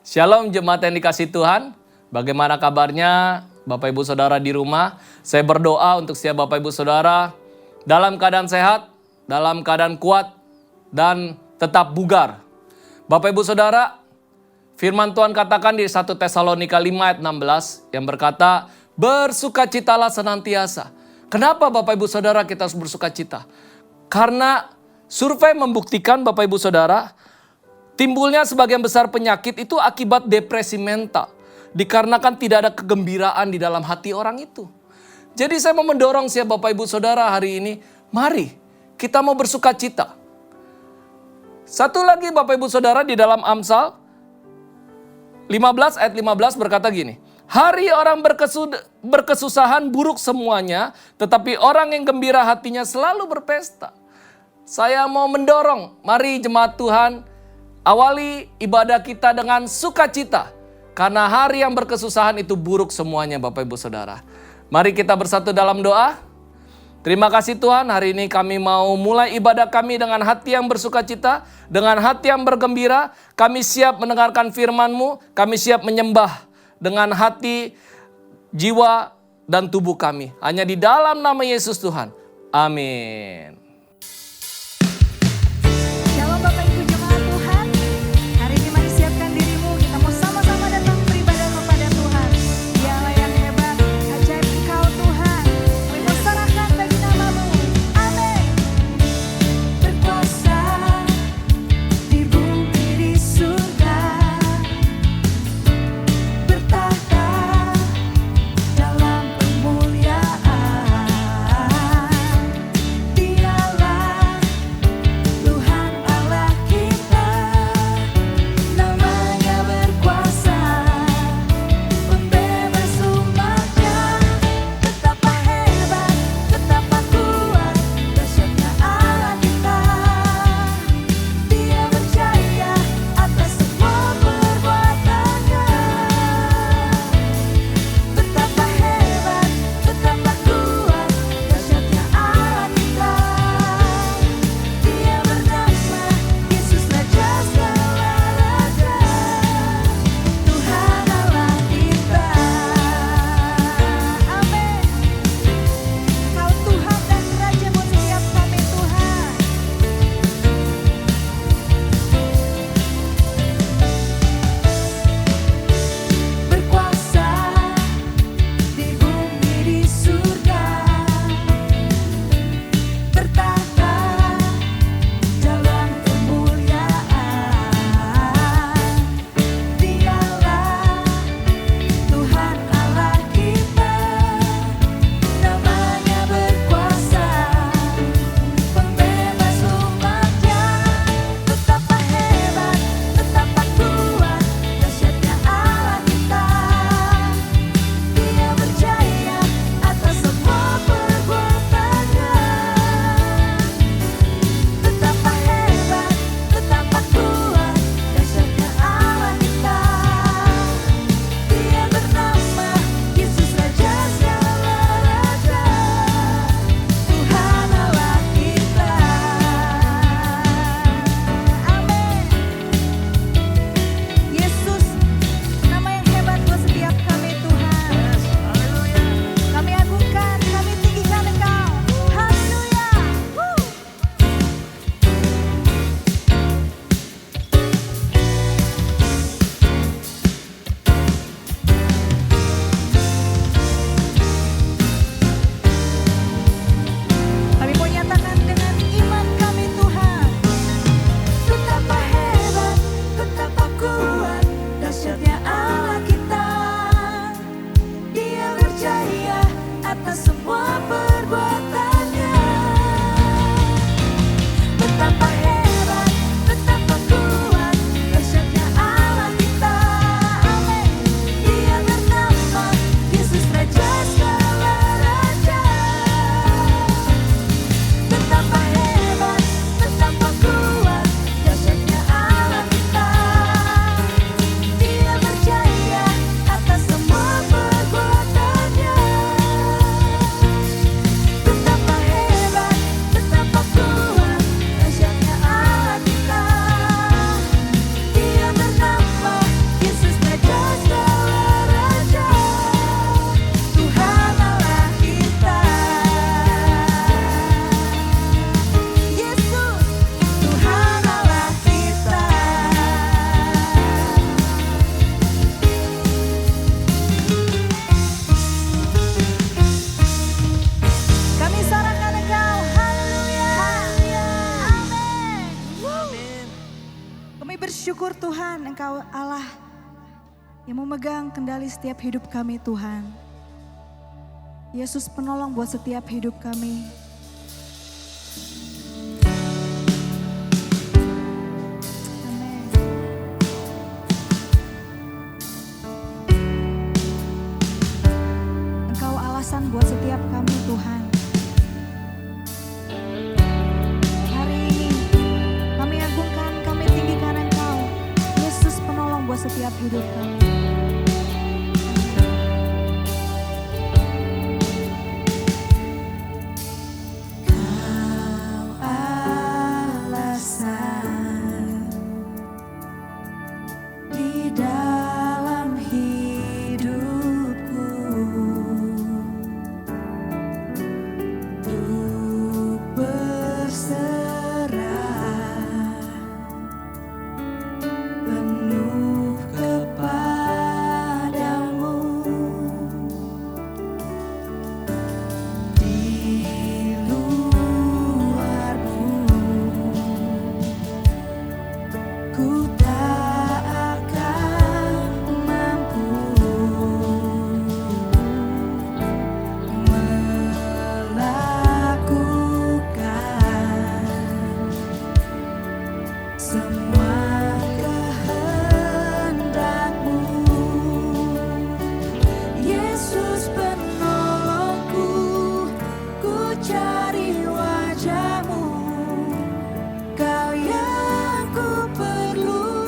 Shalom jemaat yang dikasih Tuhan, bagaimana kabarnya Bapak Ibu Saudara di rumah? Saya berdoa untuk setiap Bapak Ibu Saudara dalam keadaan sehat, dalam keadaan kuat, dan tetap bugar. Bapak Ibu Saudara, firman Tuhan katakan di 1 Tesalonika 5 ayat 16 yang berkata, bersukacitalah senantiasa. Kenapa Bapak Ibu Saudara kita harus bersukacita? Karena survei membuktikan Bapak Ibu Saudara, timbulnya sebagian besar penyakit itu akibat depresi mental. Dikarenakan tidak ada kegembiraan di dalam hati orang itu. Jadi saya mau mendorong siapa Bapak Ibu Saudara hari ini. Mari kita mau bersuka cita. Satu lagi Bapak Ibu Saudara di dalam Amsal 15 ayat 15 berkata gini. Hari orang berkesusahan buruk semuanya. Tetapi orang yang gembira hatinya selalu berpesta. Saya mau mendorong. Mari jemaat Tuhan. Awali ibadah kita dengan sukacita. Karena hari yang berkesusahan itu buruk semuanya Bapak Ibu Saudara. Mari kita bersatu dalam doa. Terima kasih Tuhan, hari ini kami mau mulai ibadah kami dengan hati yang bersukacita. Dengan hati yang bergembira. Kami siap mendengarkan firman-Mu. Kami siap menyembah dengan hati, jiwa, dan tubuh kami. Hanya di dalam nama Yesus Tuhan. Amin. Dia bersyukur Tuhan, Engkau Allah yang memegang kendali setiap hidup kami Tuhan. Yesus penolong buat setiap hidup kami. Amin. Engkau alasan buat setiap kami Tuhan. Hari ini kami agungkan, kami tinggikan Engkau. Yesus penolong buat setiap hidup kami. Kau yang ku perlu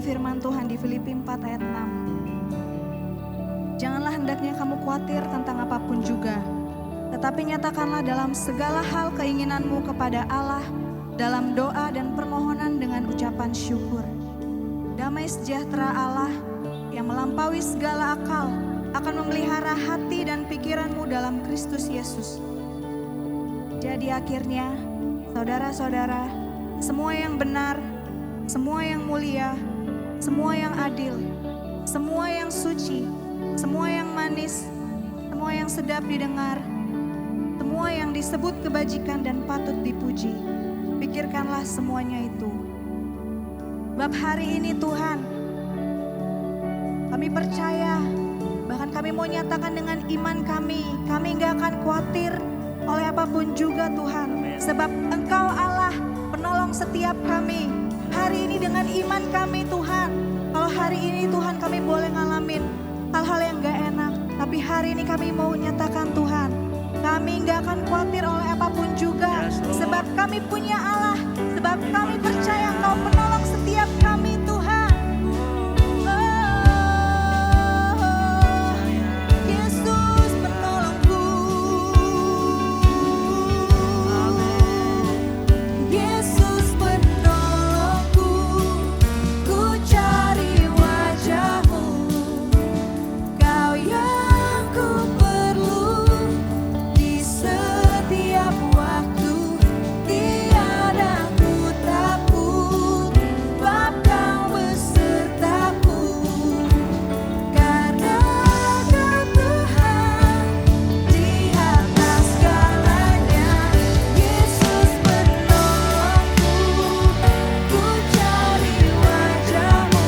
firman Tuhan di Filipi 4 ayat 6. Janganlah hendaknya kamu khawatir tentang apapun juga, tetapi nyatakanlah dalam segala hal keinginanmu kepada Allah dalam doa dan permohonan dengan ucapan syukur. Damai sejahtera Allah yang melampaui segala akal akan memelihara hati dan pikiranmu dalam Kristus Yesus. Jadi akhirnya, saudara-saudara, semua yang benar, semua yang mulia, semua yang adil, semua yang suci, semua yang manis, semua yang sedap didengar, semua yang disebut kebajikan dan patut dipuji, pikirkanlah semuanya itu. Bab hari ini Tuhan, kami percaya, bahkan kami mau nyatakan dengan iman kami gak akan khawatir oleh apapun juga Tuhan. Sebab Engkau Allah penolong setiap kami. Hari ini dengan iman kami Tuhan, kalau hari ini Tuhan kami boleh ngalamin hal-hal yang gak enak, tapi hari ini kami mau nyatakan Tuhan, kami gak akan khawatir oleh apapun juga. Sebab kami punya Allah, sebab kami percaya Engkau penolong setiap kami Tuhan. Yesus penolongku, Yesus penolongku, ku cari wajah-Mu, Kau yang ku perlu di setiap waktu. Tiada ku takut, sebab Kau besertaku, karena Kau Tuhan di atas segalanya. Yesus penolongku, ku cari wajah-Mu,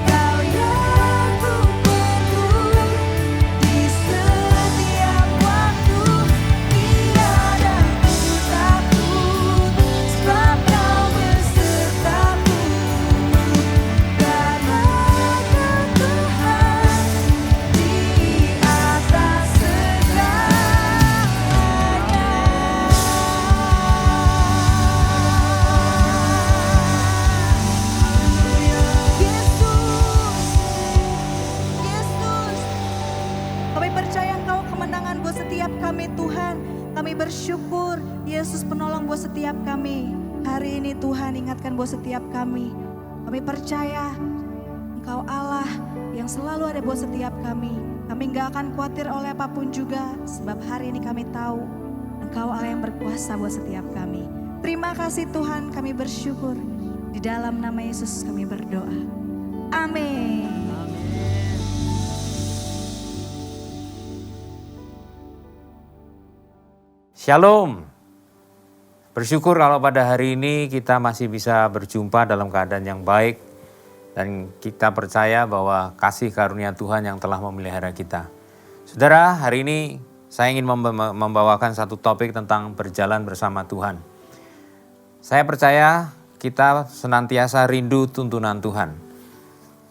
Kau yang ku perlu di setiap waktu. Tiada ku takut, sebab Kau besertaku, karena Kau Tuhan di atas Yesus, kami percaya Engkau kemenangan buat setiap kami Tuhan. Kami bersyukur Yesus penolong buat setiap kami. Hari ini Tuhan ingatkan buat setiap kami. Kami percaya Engkau Allah yang selalu ada buat setiap kami. Kami gak akan khawatir oleh apapun juga, sebab hari ini kami tahu Engkau Allah yang berkuasa buat setiap kami. Terima kasih Tuhan, kami bersyukur. Di dalam nama Yesus kami berdoa. Amin. Shalom. Bersyukur kalau pada hari ini kita masih bisa berjumpa dalam keadaan yang baik. Dan kita percaya bahwa kasih karunia Tuhan yang telah memelihara kita. Saudara, hari ini saya ingin membawakan satu topik tentang berjalan bersama Tuhan. Saya percaya kita senantiasa rindu tuntunan Tuhan.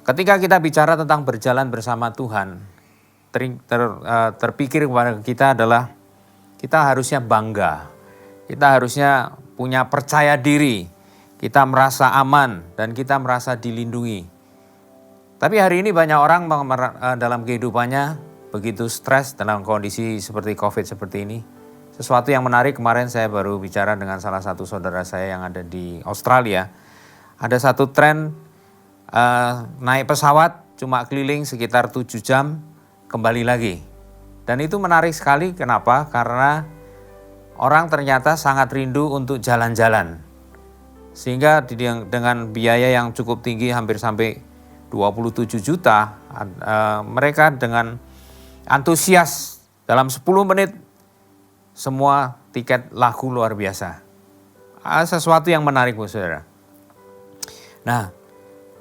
Ketika kita bicara tentang berjalan bersama Tuhan, terpikir kepada kita adalah kita harusnya bangga, kita harusnya punya percaya diri, kita merasa aman dan kita merasa dilindungi. Tapi hari ini banyak orang dalam kehidupannya begitu stres dalam kondisi seperti COVID seperti ini. Sesuatu yang menarik, kemarin saya baru bicara dengan salah satu saudara saya yang ada di Australia. Ada satu tren naik pesawat cuma keliling sekitar 7 jam kembali lagi. Dan itu menarik sekali, kenapa? Karena orang ternyata sangat rindu untuk jalan-jalan. Sehingga dengan biaya yang cukup tinggi, hampir sampai 27 juta, mereka dengan antusias dalam 10 menit semua tiket laku luar biasa. Sesuatu yang menarik, Bu Saudara. Nah,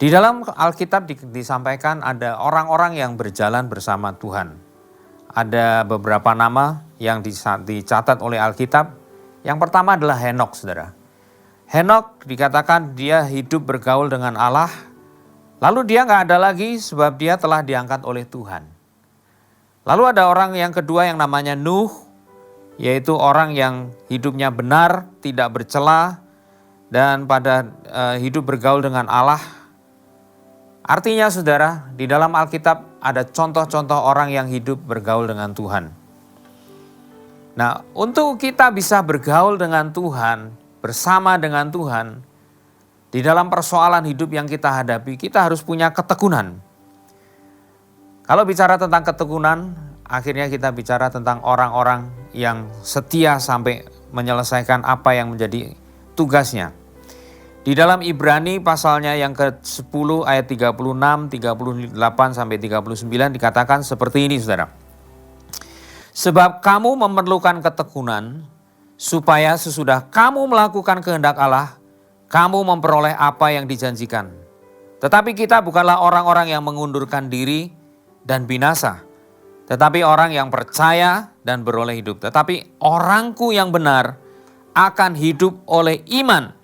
di dalam Alkitab disampaikan ada orang-orang yang berjalan bersama Tuhan. Ada beberapa nama yang dicatat oleh Alkitab. Yang pertama adalah Henokh, Saudara. Henokh dikatakan dia hidup bergaul dengan Allah. Lalu dia gak ada lagi sebab dia telah diangkat oleh Tuhan. Lalu ada orang yang kedua yang namanya Nuh, yaitu orang yang hidupnya benar, tidak bercela, dan pada hidup bergaul dengan Allah. Artinya saudara, di dalam Alkitab ada contoh-contoh orang yang hidup bergaul dengan Tuhan. Nah, untuk kita bisa bergaul dengan Tuhan, bersama dengan Tuhan, di dalam persoalan hidup yang kita hadapi, kita harus punya ketekunan. Kalau bicara tentang ketekunan, akhirnya kita bicara tentang orang-orang yang setia sampai menyelesaikan apa yang menjadi tugasnya. Di dalam Ibrani pasalnya yang ke-10 ayat 36, 38 sampai 39 dikatakan seperti ini saudara. Sebab kamu memerlukan ketekunan supaya sesudah kamu melakukan kehendak Allah, kamu memperoleh apa yang dijanjikan. Tetapi kita bukanlah orang-orang yang mengundurkan diri dan binasa, tetapi orang yang percaya dan beroleh hidup. Tetapi orangku yang benar akan hidup oleh iman.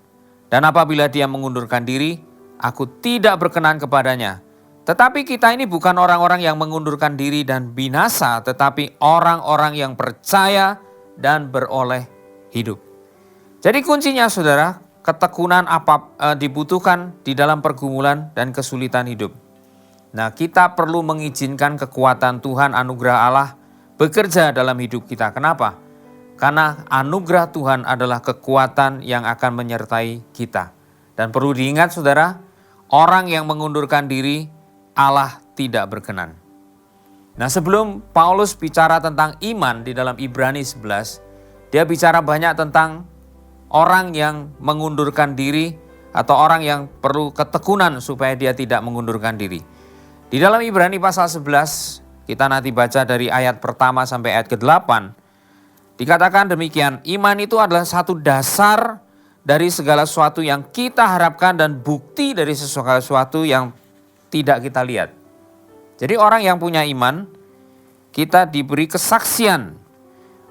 Dan apabila dia mengundurkan diri, aku tidak berkenan kepadanya. Tetapi kita ini bukan orang-orang yang mengundurkan diri dan binasa, tetapi orang-orang yang percaya dan beroleh hidup. Jadi kuncinya saudara, ketekunan dibutuhkan di dalam pergumulan dan kesulitan hidup. Nah, kita perlu mengizinkan kekuatan Tuhan, anugerah Allah bekerja dalam hidup kita. Kenapa? Karena anugerah Tuhan adalah kekuatan yang akan menyertai kita. Dan perlu diingat saudara, orang yang mengundurkan diri, Allah tidak berkenan. Nah, sebelum Paulus bicara tentang iman di dalam Ibrani 11, dia bicara banyak tentang orang yang mengundurkan diri atau orang yang perlu ketekunan supaya dia tidak mengundurkan diri. Di dalam Ibrani pasal 11, kita nanti baca dari ayat pertama sampai ayat ke-8, dikatakan demikian, iman itu adalah satu dasar dari segala sesuatu yang kita harapkan dan bukti dari segala sesuatu yang tidak kita lihat. Jadi orang yang punya iman, kita diberi kesaksian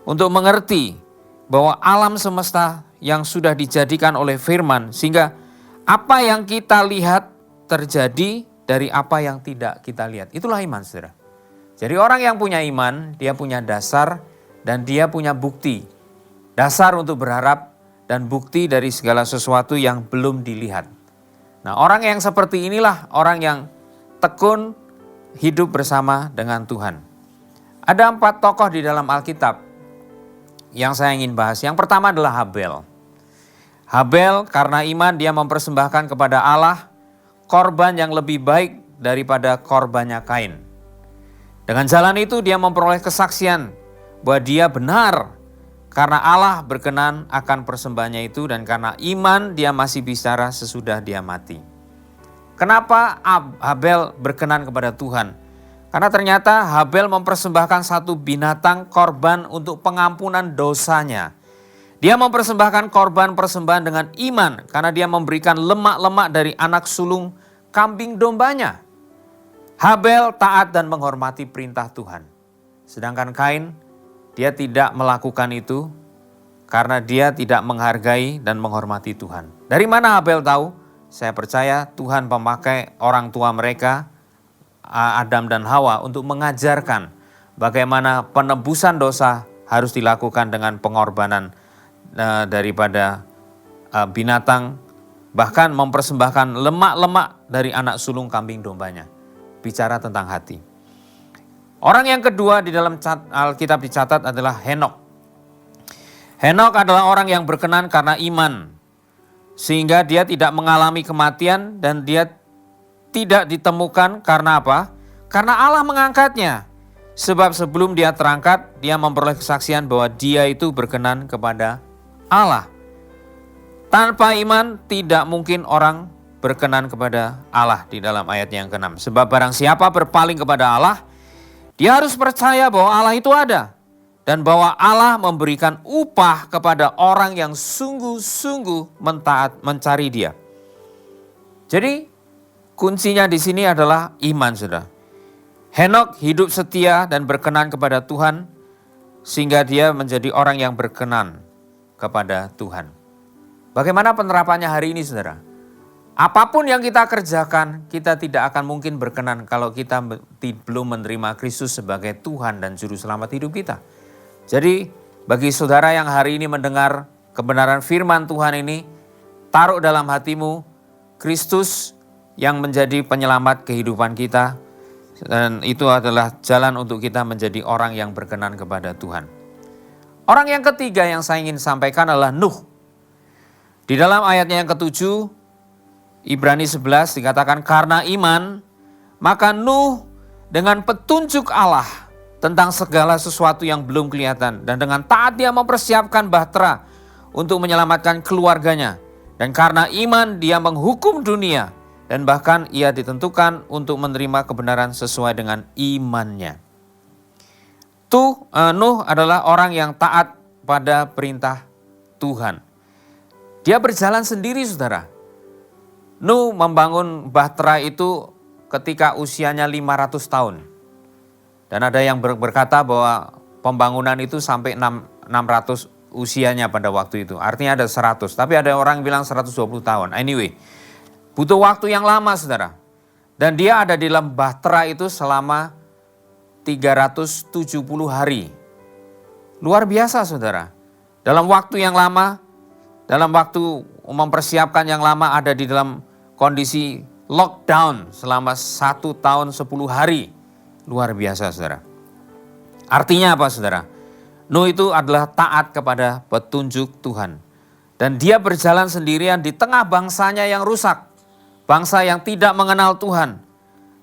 untuk mengerti bahwa alam semesta yang sudah dijadikan oleh firman, sehingga apa yang kita lihat terjadi dari apa yang tidak kita lihat. Itulah iman saudara. Jadi orang yang punya iman, dia punya dasar dan dia punya bukti. Dasar untuk berharap dan bukti dari segala sesuatu yang belum dilihat. Nah, orang yang seperti inilah orang yang tekun hidup bersama dengan Tuhan. Ada 4 tokoh di dalam Alkitab yang saya ingin bahas. Yang pertama adalah Habel. Habel karena iman dia mempersembahkan kepada Allah korban yang lebih baik daripada korbannya Kain. Dengan jalan itu dia memperoleh kesaksian bahwa dia benar karena Allah berkenan akan persembahannya itu, dan karena iman dia masih bicara sesudah dia mati. Kenapa Habel berkenan kepada Tuhan? Karena ternyata Habel mempersembahkan satu binatang korban untuk pengampunan dosanya. Dia mempersembahkan korban persembahan dengan iman karena dia memberikan lemak-lemak dari anak sulung kambing dombanya. Habel taat dan menghormati perintah Tuhan. Sedangkan Kain, dia tidak melakukan itu karena dia tidak menghargai dan menghormati Tuhan. Dari mana Habel tahu? Saya percaya Tuhan memakai orang tua mereka, Adam dan Hawa, untuk mengajarkan bagaimana penebusan dosa harus dilakukan dengan pengorbanan daripada binatang, bahkan mempersembahkan lemak-lemak dari anak sulung kambing dombanya. Bicara tentang hati. Orang yang kedua di dalam Alkitab dicatat adalah Henok. Henok adalah orang yang berkenan karena iman, sehingga dia tidak mengalami kematian dan dia tidak ditemukan karena apa? Karena Allah mengangkatnya. Sebab sebelum dia terangkat, dia memperoleh kesaksian bahwa dia itu berkenan kepada Allah. Tanpa iman tidak mungkin orang berkenan kepada Allah di dalam ayat yang ke-6. Sebab barang siapa berpaling kepada Allah, dia harus percaya bahwa Allah itu ada. Dan bahwa Allah memberikan upah kepada orang yang sungguh-sungguh mencari dia. Jadi kuncinya di sini adalah iman, saudara. Henok hidup setia dan berkenan kepada Tuhan, sehingga dia menjadi orang yang berkenan kepada Tuhan. Bagaimana penerapannya hari ini, saudara? Apapun yang kita kerjakan, kita tidak akan mungkin berkenan kalau kita belum menerima Kristus sebagai Tuhan dan Juru Selamat hidup kita. Jadi bagi saudara yang hari ini mendengar kebenaran firman Tuhan ini, taruh dalam hatimu, Kristus yang menjadi penyelamat kehidupan kita. Dan itu adalah jalan untuk kita menjadi orang yang berkenan kepada Tuhan. Orang yang ketiga yang saya ingin sampaikan adalah Nuh. Di dalam ayatnya yang ketujuh, Ibrani 11 dikatakan, karena iman, maka Nuh dengan petunjuk Allah tentang segala sesuatu yang belum kelihatan, dan dengan taat dia mempersiapkan bahtera untuk menyelamatkan keluarganya. Dan karena iman dia menghukum dunia, dan bahkan ia ditentukan untuk menerima kebenaran sesuai dengan imannya. Nuh adalah orang yang taat pada perintah Tuhan. Dia berjalan sendiri, saudara. Nuh membangun bahtera itu ketika usianya 500 tahun. Dan ada yang berkata bahwa pembangunan itu sampai 600 usianya pada waktu itu. Artinya ada 100, tapi ada orang bilang 120 tahun. Anyway, butuh waktu yang lama, saudara. Dan dia ada di dalam bahtera itu selama 370 hari. Luar biasa, saudara. Dalam waktu yang lama, dalam waktu mempersiapkan yang lama, ada di dalam kondisi lockdown selama 1 tahun 10 hari. Luar biasa, saudara. Artinya apa, saudara? Nuh itu adalah taat kepada petunjuk Tuhan. Dan dia berjalan sendirian di tengah bangsanya yang rusak. Bangsa yang tidak mengenal Tuhan.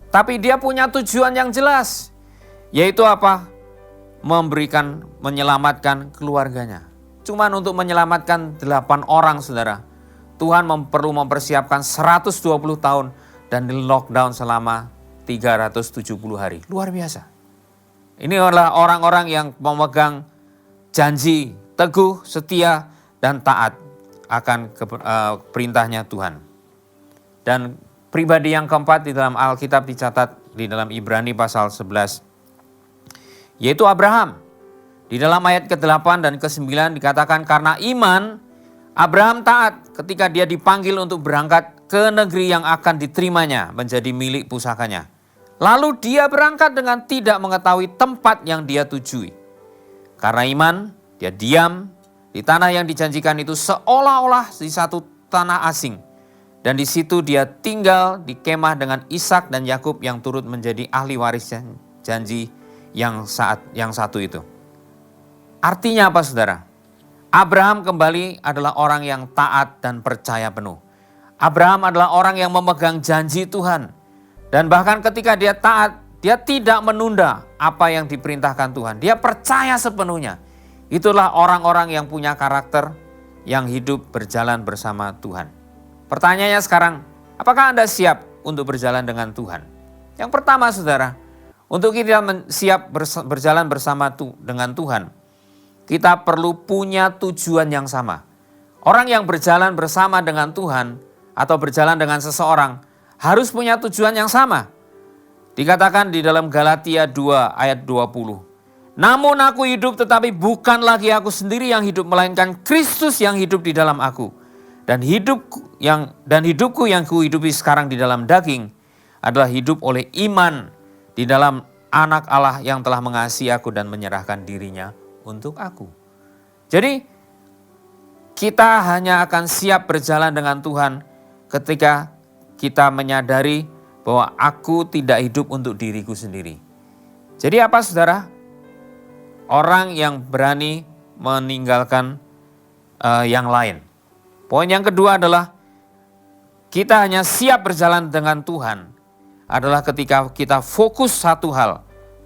Tapi dia punya tujuan yang jelas. Yaitu apa? Menyelamatkan keluarganya. Cuman untuk menyelamatkan 8 orang, saudara. Tuhan perlu mempersiapkan 120 tahun dan di lockdown selama 370 hari. Luar biasa. Ini adalah orang-orang yang memegang janji, teguh, setia, dan taat akan perintahnya Tuhan. Dan pribadi yang keempat di dalam Alkitab dicatat di dalam Ibrani pasal 11, yaitu Abraham. Di dalam ayat ke-8 dan ke-9 dikatakan karena iman, Abraham taat ketika dia dipanggil untuk berangkat ke negeri yang akan diterimanya menjadi milik pusakanya. Lalu dia berangkat dengan tidak mengetahui tempat yang dia tujui. Karena iman, dia diam di tanah yang dijanjikan itu seolah-olah di satu tanah asing. Dan di situ dia tinggal di kemah dengan Ishak dan Yakub yang turut menjadi ahli waris janji yang satu itu. Artinya apa, saudara? Abraham kembali adalah orang yang taat dan percaya penuh. Abraham adalah orang yang memegang janji Tuhan. Dan bahkan ketika dia taat, dia tidak menunda apa yang diperintahkan Tuhan. Dia percaya sepenuhnya. Itulah orang-orang yang punya karakter yang hidup berjalan bersama Tuhan. Pertanyaannya sekarang, apakah Anda siap untuk berjalan dengan Tuhan? Yang pertama, saudara, untuk kita siap berjalan bersama dengan Tuhan, kita perlu punya tujuan yang sama. Orang yang berjalan bersama dengan Tuhan atau berjalan dengan seseorang harus punya tujuan yang sama. Dikatakan di dalam Galatia 2 ayat 20. Namun aku hidup tetapi bukan lagi aku sendiri yang hidup, melainkan Kristus yang hidup di dalam aku. Dan hidupku yang kuhidupi sekarang di dalam daging adalah hidup oleh iman di dalam Anak Allah yang telah mengasihi aku dan menyerahkan dirinya untuk aku. Jadi kita hanya akan siap berjalan dengan Tuhan ketika kita menyadari bahwa aku tidak hidup untuk diriku sendiri. Jadi apa, saudara? Orang yang berani meninggalkan yang lain. Poin yang kedua adalah kita hanya siap berjalan dengan Tuhan adalah ketika kita fokus satu hal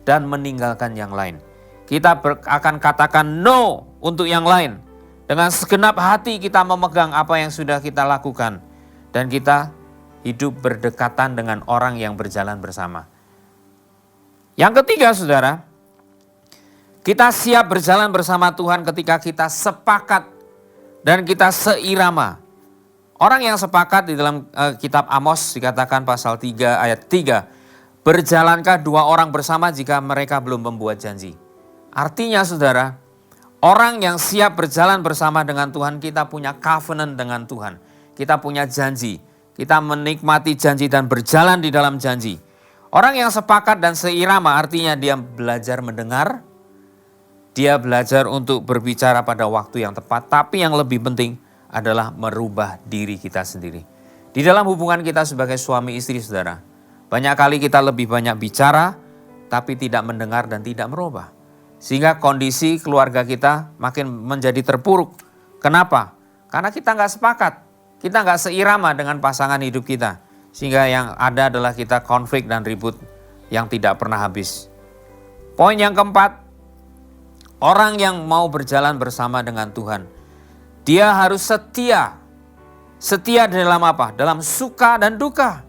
dan meninggalkan yang lain. Kita akan katakan no untuk yang lain. Dengan segenap hati kita memegang apa yang sudah kita lakukan. Dan kita hidup berdekatan dengan orang yang berjalan bersama. Yang ketiga, saudara, kita siap berjalan bersama Tuhan ketika kita sepakat dan kita seirama. Orang yang sepakat di dalam kitab Amos dikatakan pasal 3 ayat 3. Berjalankah dua orang bersama jika mereka belum membuat janji? Artinya, saudara, orang yang siap berjalan bersama dengan Tuhan, kita punya covenant dengan Tuhan. Kita punya janji. Kita menikmati janji dan berjalan di dalam janji. Orang yang sepakat dan seirama artinya dia belajar mendengar. Dia belajar untuk berbicara pada waktu yang tepat. Tapi yang lebih penting adalah merubah diri kita sendiri. Di dalam hubungan kita sebagai suami istri, saudara, banyak kali kita lebih banyak bicara, tapi tidak mendengar dan tidak merubah. Sehingga kondisi keluarga kita makin menjadi terpuruk. Kenapa? Karena kita nggak sepakat, kita nggak seirama dengan pasangan hidup kita. Sehingga yang ada adalah kita konflik dan ribut yang tidak pernah habis. Poin yang keempat, orang yang mau berjalan bersama dengan Tuhan, dia harus setia. Setia dalam apa? Dalam suka dan duka.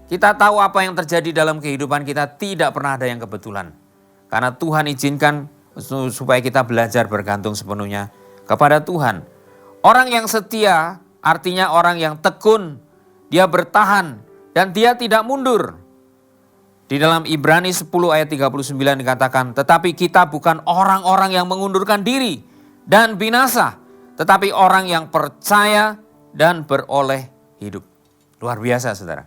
Kita tahu apa yang terjadi dalam kehidupan kita tidak pernah ada yang kebetulan. Karena Tuhan izinkan supaya kita belajar bergantung sepenuhnya kepada Tuhan. Orang yang setia artinya orang yang tekun, dia bertahan dan dia tidak mundur. Di dalam Ibrani 10 ayat 39 dikatakan, tetapi kita bukan orang-orang yang mengundurkan diri dan binasa, tetapi orang yang percaya dan beroleh hidup. Luar biasa, saudara.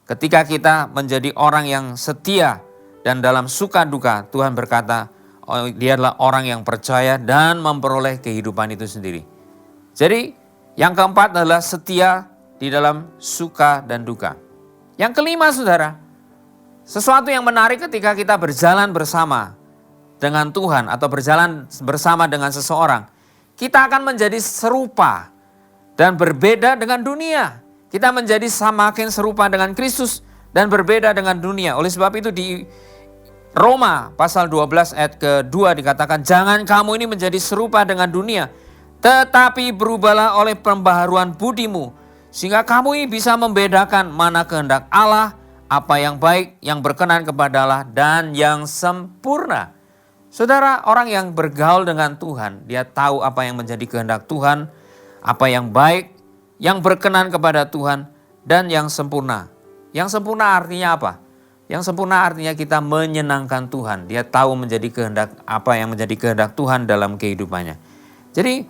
Ketika kita menjadi orang yang setia dan dalam suka duka, Tuhan berkata, oh, dia adalah orang yang percaya dan memperoleh kehidupan itu sendiri. Jadi yang keempat adalah setia di dalam suka dan duka. Yang kelima, saudara, sesuatu yang menarik ketika kita berjalan bersama dengan Tuhan atau berjalan bersama dengan seseorang, kita akan menjadi serupa dan berbeda dengan dunia. Kita menjadi semakin serupa dengan Kristus dan berbeda dengan dunia. Oleh sebab itu di Roma pasal 12 ayat ke-2 dikatakan, jangan kamu ini menjadi serupa dengan dunia, tetapi berubahlah oleh pembaharuan budimu, sehingga kamu ini bisa membedakan mana kehendak Allah, apa yang baik, yang berkenan kepada Allah, dan yang sempurna. Saudara, orang yang bergaul dengan Tuhan, dia tahu apa yang menjadi kehendak Tuhan, apa yang baik, yang berkenan kepada Tuhan, dan yang sempurna. Yang sempurna artinya apa? Yang sempurna artinya kita menyenangkan Tuhan. Dia tahu menjadi kehendak apa yang menjadi kehendak Tuhan dalam kehidupannya. Jadi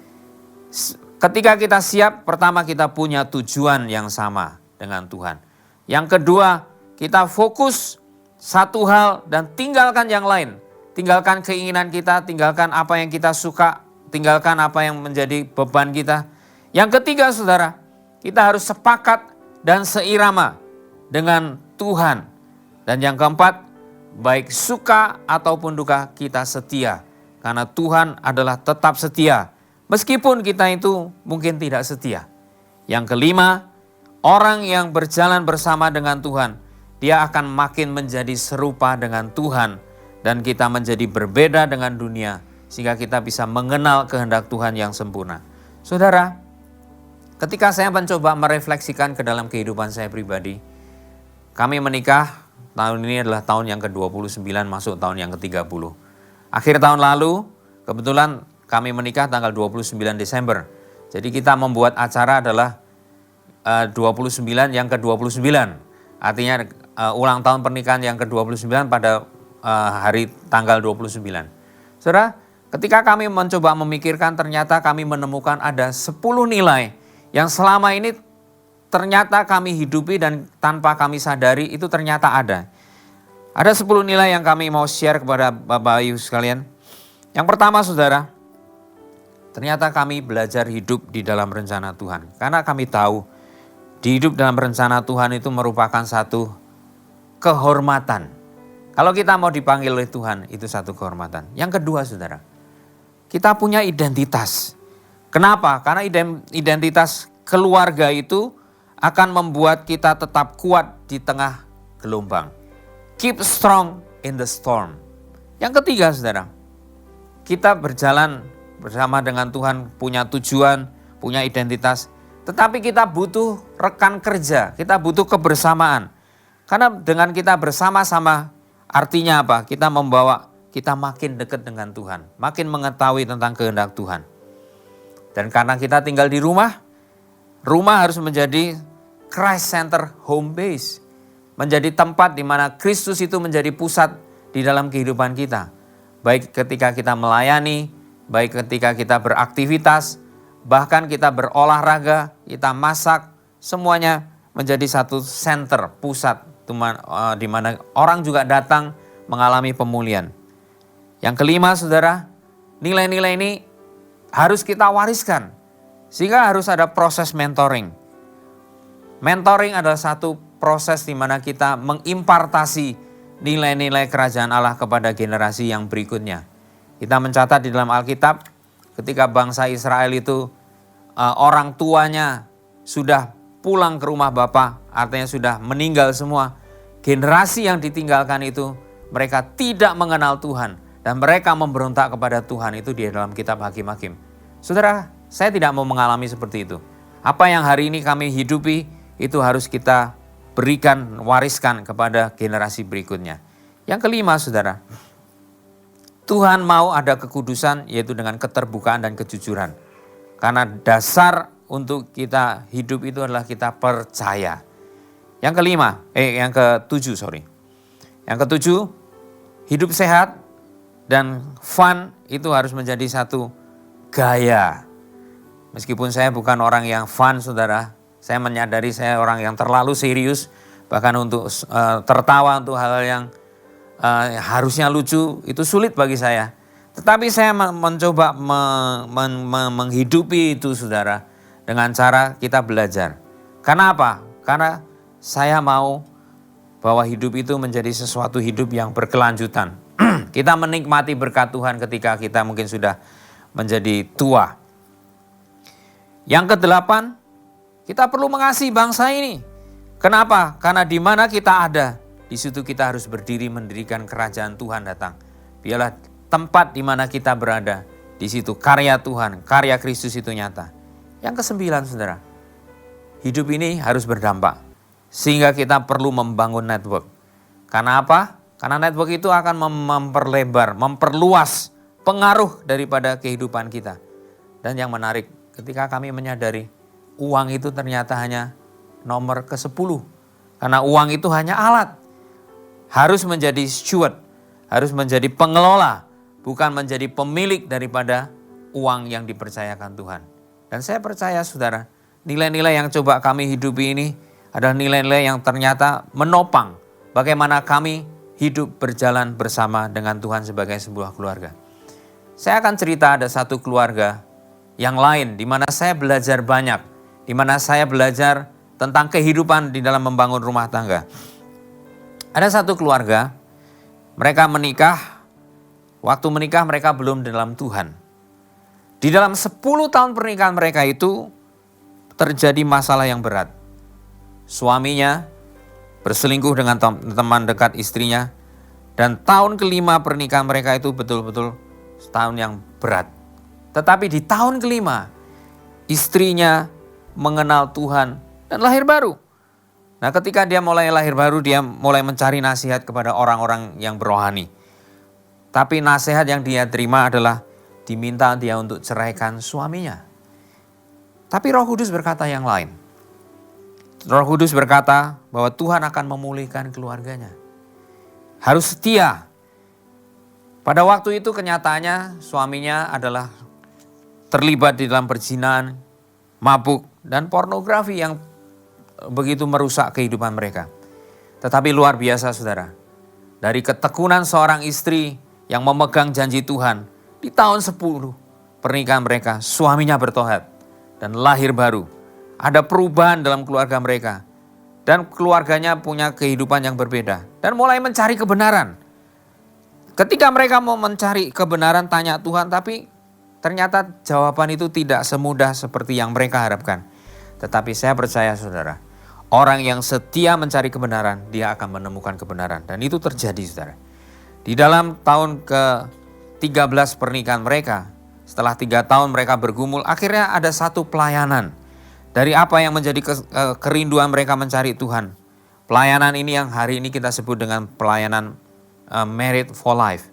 ketika kita siap, pertama kita punya tujuan yang sama dengan Tuhan. Yang kedua, kita fokus satu hal dan tinggalkan yang lain. Tinggalkan keinginan kita, tinggalkan apa yang kita suka, tinggalkan apa yang menjadi beban kita. Yang ketiga, saudara, kita harus sepakat dan seirama dengan Tuhan. Dan yang keempat, baik suka ataupun duka kita setia. Karena Tuhan adalah tetap setia. Meskipun kita itu mungkin tidak setia. Yang kelima, orang yang berjalan bersama dengan Tuhan, dia akan makin menjadi serupa dengan Tuhan. Dan kita menjadi berbeda dengan dunia. Sehingga kita bisa mengenal kehendak Tuhan yang sempurna. Saudara, ketika saya mencoba merefleksikan ke dalam kehidupan saya pribadi, kami menikah, tahun ini adalah tahun yang ke-29 masuk tahun yang ke-30. Akhir tahun lalu, kebetulan kami menikah tanggal 29 Desember. Jadi kita membuat acara adalah 29 yang ke-29. Artinya ulang tahun pernikahan yang ke-29 pada hari tanggal 29. Saudara, ketika kami mencoba memikirkan, ternyata kami menemukan ada 10 nilai yang selama ini ternyata kami hidupi dan tanpa kami sadari itu ternyata ada. Ada 10 nilai yang kami mau share kepada Bapak Ibu sekalian. Yang pertama, saudara, ternyata kami belajar hidup di dalam rencana Tuhan. Karena kami tahu di hidup dalam rencana Tuhan itu merupakan satu kehormatan. Kalau kita mau dipanggil oleh Tuhan, itu satu kehormatan. Yang kedua, saudara, kita punya identitas. Kenapa? Karena identitas keluarga itu akan membuat kita tetap kuat di tengah gelombang. Keep strong in the storm. Yang ketiga, saudara, kita berjalan bersama dengan Tuhan, punya tujuan, punya identitas. Tetapi kita butuh rekan kerja, kita butuh kebersamaan. Karena dengan kita bersama-sama, artinya apa? Kita makin dekat dengan Tuhan, makin mengetahui tentang kehendak Tuhan. Dan karena kita tinggal di rumah harus menjadi Christ Center home base. Menjadi tempat di mana Kristus itu menjadi pusat di dalam kehidupan kita. Baik ketika kita melayani, baik ketika kita beraktivitas, bahkan kita berolahraga, kita masak, semuanya menjadi satu center, pusat di mana orang juga datang mengalami pemulihan. Yang kelima, saudara, nilai-nilai ini harus kita wariskan. Sehingga harus ada proses mentoring. Mentoring adalah satu proses di mana kita mengimpartasi nilai-nilai kerajaan Allah kepada generasi yang berikutnya. Kita mencatat di dalam Alkitab ketika bangsa Israel itu orang tuanya sudah pulang ke rumah bapa, artinya sudah meninggal semua. Generasi yang ditinggalkan itu mereka tidak mengenal Tuhan dan mereka memberontak kepada Tuhan, itu di dalam kitab Hakim-Hakim. Saudara, saya tidak mau mengalami seperti itu. Apa yang hari ini kami hidupi itu harus kita berikan, wariskan kepada generasi berikutnya. Yang kelima, saudara, Tuhan mau ada kekudusan, yaitu dengan keterbukaan dan kejujuran. Karena dasar untuk kita hidup itu adalah kita percaya. Yang ketujuh. Yang ketujuh, hidup sehat dan fun itu harus menjadi satu gaya. Meskipun saya bukan orang yang fun, saudara, saya menyadari saya orang yang terlalu serius, bahkan untuk tertawa untuk hal-hal yang harusnya lucu itu sulit bagi saya. Tetapi saya mencoba menghidupi itu, saudara, dengan cara kita belajar. Karena apa? Karena saya mau bahwa hidup itu menjadi sesuatu hidup yang berkelanjutan. Kita menikmati berkat Tuhan ketika kita mungkin sudah menjadi tua. Yang kedelapan, kita perlu mengasihi bangsa ini. Kenapa? Karena di mana kita ada, di situ kita harus berdiri mendirikan kerajaan Tuhan datang. Biarlah tempat di mana kita berada, di situ karya Tuhan, karya Kristus itu nyata. Yang kesembilan, saudara, hidup ini harus berdampak. Sehingga kita perlu membangun network. Karena apa? Karena network itu akan memperlebar, memperluas pengaruh daripada kehidupan kita. Dan yang menarik, ketika kami menyadari uang itu ternyata hanya nomor ke-10. Karena uang itu hanya alat. Harus menjadi steward, harus menjadi pengelola, bukan menjadi pemilik daripada uang yang dipercayakan Tuhan. Dan saya percaya, saudara, nilai-nilai yang coba kami hidupi ini adalah nilai-nilai yang ternyata menopang bagaimana kami hidup berjalan bersama dengan Tuhan sebagai sebuah keluarga. Saya akan cerita ada satu keluarga yang lain di mana saya belajar banyak, di mana saya belajar tentang kehidupan di dalam membangun rumah tangga. Ada satu keluarga, mereka menikah, waktu menikah mereka belum dalam Tuhan. Di dalam 10 tahun pernikahan mereka itu terjadi masalah yang berat. Suaminya berselingkuh dengan teman dekat istrinya, dan tahun kelima pernikahan mereka itu betul-betul tahun yang berat. Tetapi di tahun kelima, istrinya mengenal Tuhan dan lahir baru. Nah, ketika dia mulai lahir baru, dia mulai mencari nasihat kepada orang-orang yang berohani. Tapi nasihat yang dia terima adalah diminta dia untuk ceraikan suaminya. Tapi Roh Kudus berkata yang lain. Roh Kudus berkata bahwa Tuhan akan memulihkan keluarganya. Harus setia. Pada waktu itu kenyataannya suaminya adalah terlibat di dalam perzinahan, mabuk, dan pornografi yang begitu merusak kehidupan mereka. Tetapi luar biasa, saudara. Dari ketekunan seorang istri yang memegang janji Tuhan, di tahun 10 pernikahan mereka, suaminya bertobat dan lahir baru. Ada perubahan dalam keluarga mereka. Dan keluarganya punya kehidupan yang berbeda. Dan mulai mencari kebenaran. Ketika mereka mau mencari kebenaran, tanya Tuhan, tapi ternyata jawaban itu tidak semudah seperti yang mereka harapkan. Tetapi saya percaya, saudara, orang yang setia mencari kebenaran, dia akan menemukan kebenaran. Dan itu terjadi, saudara. Di dalam tahun ke-13 pernikahan mereka, setelah 3 tahun mereka bergumul, akhirnya ada satu pelayanan. Dari apa yang menjadi kerinduan mereka mencari Tuhan. Pelayanan ini yang hari ini kita sebut dengan pelayanan Married for Life.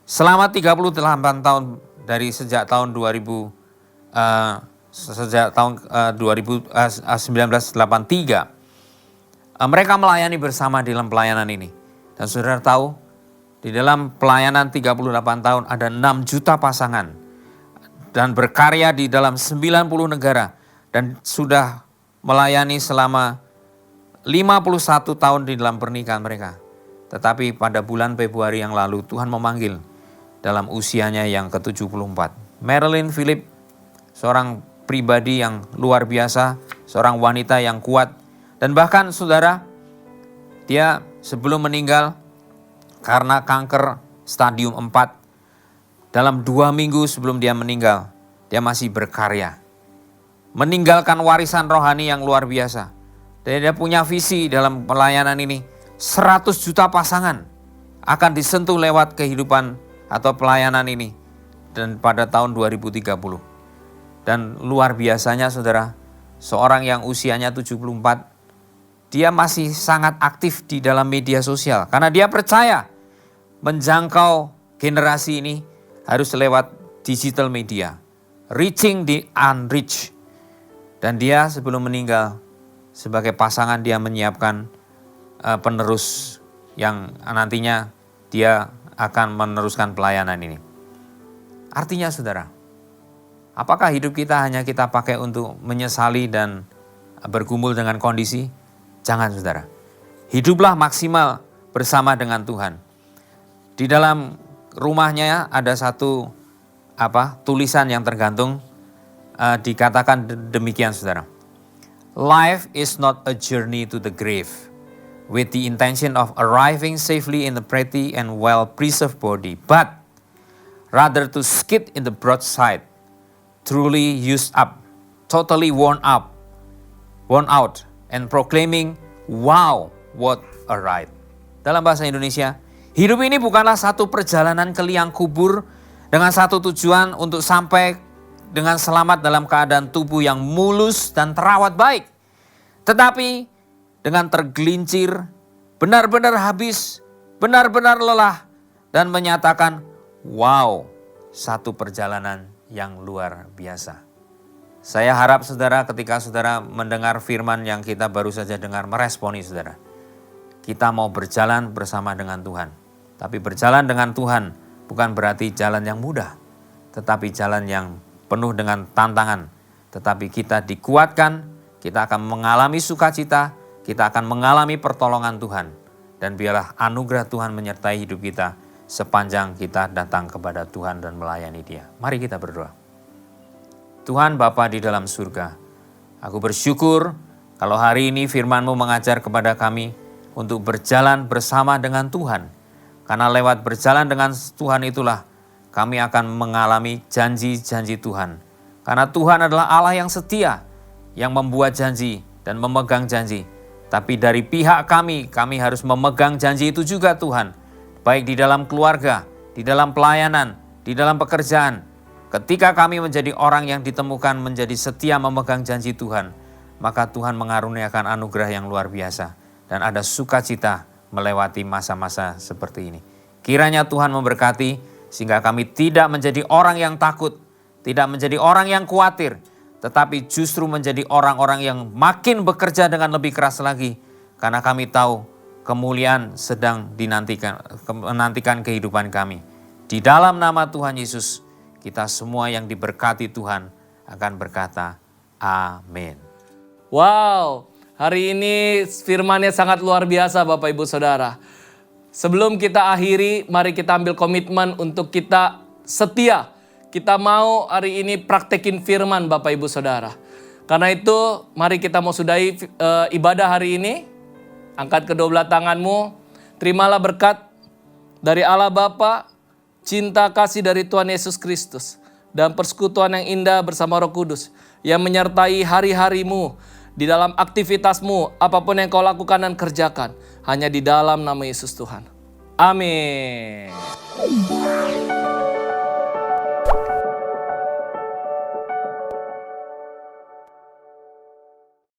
Selama 38 tahun dari sejak tahun 1983, mereka melayani bersama di dalam pelayanan ini. Dan saudara tahu, di dalam pelayanan 38 tahun ada 6 juta pasangan. Dan berkarya di dalam 90 negara. Dan sudah melayani selama 51 tahun di dalam pernikahan mereka. Tetapi pada bulan Februari yang lalu Tuhan memanggil dalam usianya yang ke-74. Marilyn Philip, seorang pribadi yang luar biasa, seorang wanita yang kuat, Dan bahkan saudara, dia sebelum meninggal karena kanker stadium 4, dalam 2 minggu sebelum dia meninggal, dia masih berkarya. Meninggalkan warisan rohani yang luar biasa. Dan dia punya visi dalam pelayanan ini, 100 juta pasangan akan disentuh lewat kehidupan atau pelayanan ini. Dan pada tahun 2030. Dan luar biasanya saudara, seorang yang usianya 74, dia masih sangat aktif di dalam media sosial. Karena dia percaya menjangkau generasi ini harus lewat digital media. Reaching the unreached. Dan dia sebelum meninggal, sebagai pasangan dia menyiapkan penerus yang nantinya dia akan meneruskan pelayanan ini. Artinya saudara, apakah hidup kita hanya kita pakai untuk menyesali dan bergumul dengan kondisi? Jangan saudara. Hiduplah maksimal bersama dengan Tuhan. Di dalam rumahnya ada satu tulisan yang tergantung, dikatakan demikian saudara. Life is not a journey to the grave with the intention of arriving safely in the pretty and well-preserved body, but rather to skid in the broadside, truly used up, totally worn out, and proclaiming, wow, what a ride. Dalam bahasa Indonesia, hidup ini bukanlah satu perjalanan ke liang kubur dengan satu tujuan untuk sampai dengan selamat dalam keadaan tubuh yang mulus dan terawat baik. Tetapi dengan tergelincir, benar-benar habis, benar-benar lelah, dan menyatakan, wow, satu perjalanan yang luar biasa. Saya harap saudara ketika saudara mendengar firman yang kita baru saja dengar, meresponi saudara. Kita mau berjalan bersama dengan Tuhan. Tapi berjalan dengan Tuhan bukan berarti jalan yang mudah, tetapi jalan yang penuh dengan tantangan. Tetapi kita dikuatkan, kita akan mengalami sukacita, kita akan mengalami pertolongan Tuhan. Dan biarlah anugerah Tuhan menyertai hidup kita sepanjang kita datang kepada Tuhan dan melayani Dia. Mari kita berdoa. Tuhan Bapa di dalam surga, aku bersyukur kalau hari ini firman-Mu mengajar kepada kami untuk berjalan bersama dengan Tuhan. Karena lewat berjalan dengan Tuhan itulah kami akan mengalami janji-janji Tuhan. Karena Tuhan adalah Allah yang setia, yang membuat janji dan memegang janji. Tapi dari pihak kami harus memegang janji itu juga Tuhan. Baik di dalam keluarga, di dalam pelayanan, di dalam pekerjaan. Ketika kami menjadi orang yang ditemukan menjadi setia memegang janji Tuhan, maka Tuhan mengaruniakan anugerah yang luar biasa. Dan ada sukacita melewati masa-masa seperti ini. Kiranya Tuhan memberkati sehingga kami tidak menjadi orang yang takut, tidak menjadi orang yang khawatir, tetapi justru menjadi orang-orang yang makin bekerja dengan lebih keras lagi. Karena kami tahu kemuliaan sedang menantikan kehidupan kami. Di dalam nama Tuhan Yesus, kita semua yang diberkati Tuhan akan berkata, amin. Wow, hari ini firman-Nya sangat luar biasa Bapak Ibu Saudara. Sebelum kita akhiri, mari kita ambil komitmen untuk kita setia. Kita mau hari ini praktekin firman Bapak Ibu Saudara. Karena itu mari kita mau sudahi ibadah hari ini. Angkat kedua belah tanganmu. Terimalah berkat dari Allah Bapa, cinta kasih dari Tuhan Yesus Kristus, dan persekutuan yang indah bersama Roh Kudus yang menyertai hari-harimu, di dalam aktivitasmu, apapun yang kau lakukan dan kerjakan, hanya di dalam nama Yesus Tuhan. Amin.